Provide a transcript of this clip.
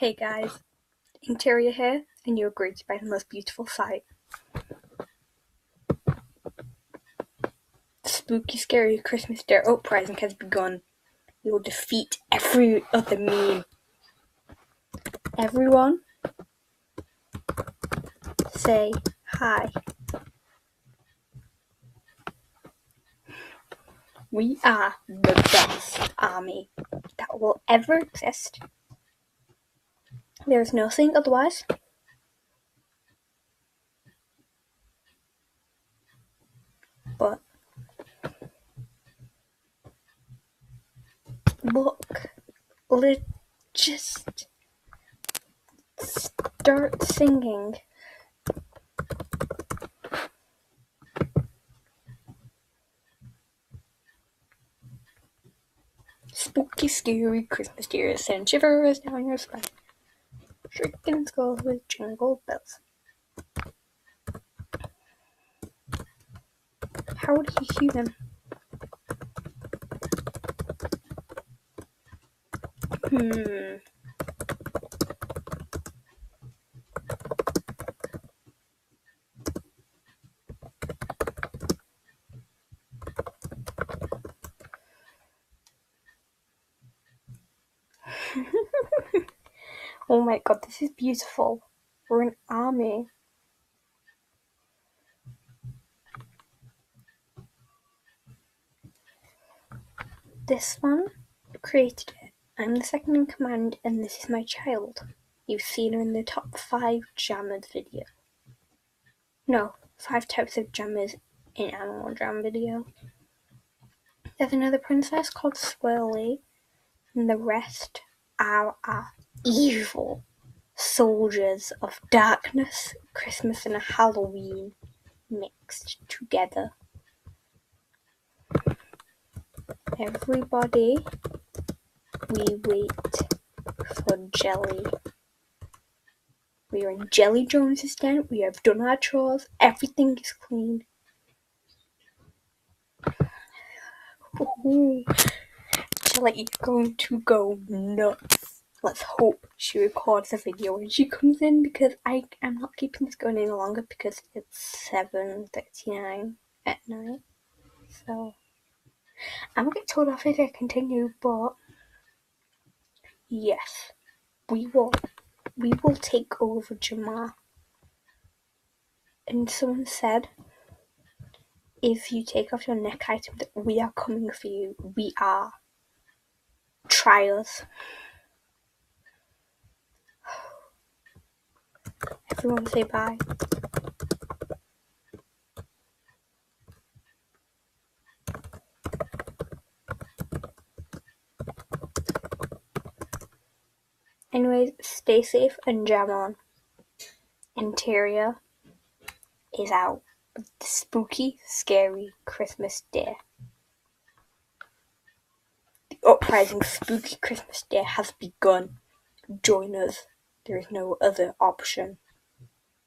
Hey guys, Interior here, and you're greeted by the most beautiful sight. The spooky, scary Christmas Day uprising has begun. We will defeat every other meme. Everyone, say hi. We are the best army that will ever exist. There is no saying otherwise. But look, let's just start singing. Spooky, scary Christmas Day send shivers down your spine. Shrieking skulls with jingle bells. How do you hear them? Oh my god, this is beautiful. We're an army. This one created it. I'm the second in command, and this is my child. You've seen her in the top 5 jammers video. No, 5 types of jammers in Animal Jam video. There's another princess called Swirly, and the rest are evil soldiers of darkness, Christmas, and Halloween mixed together. Everybody, we wait for Jelly. We are in Jelly Jones's den. We have done our chores. Everything is clean. Ooh. Jelly is going to go nuts. Let's hope she records a video when she comes in, because I am not keeping this going any longer because it's 7:39 at night. So I'm gonna get told off if I continue, but yes, we will take over Jamar. And someone said, if you take off your neck item, that we are coming for you. We are. Try us. Everyone say bye. Anyways, stay safe and jam on. Interior is out with the spooky, scary Christmas Day. The uprising spooky Christmas Day has begun. Join us. There is no other option.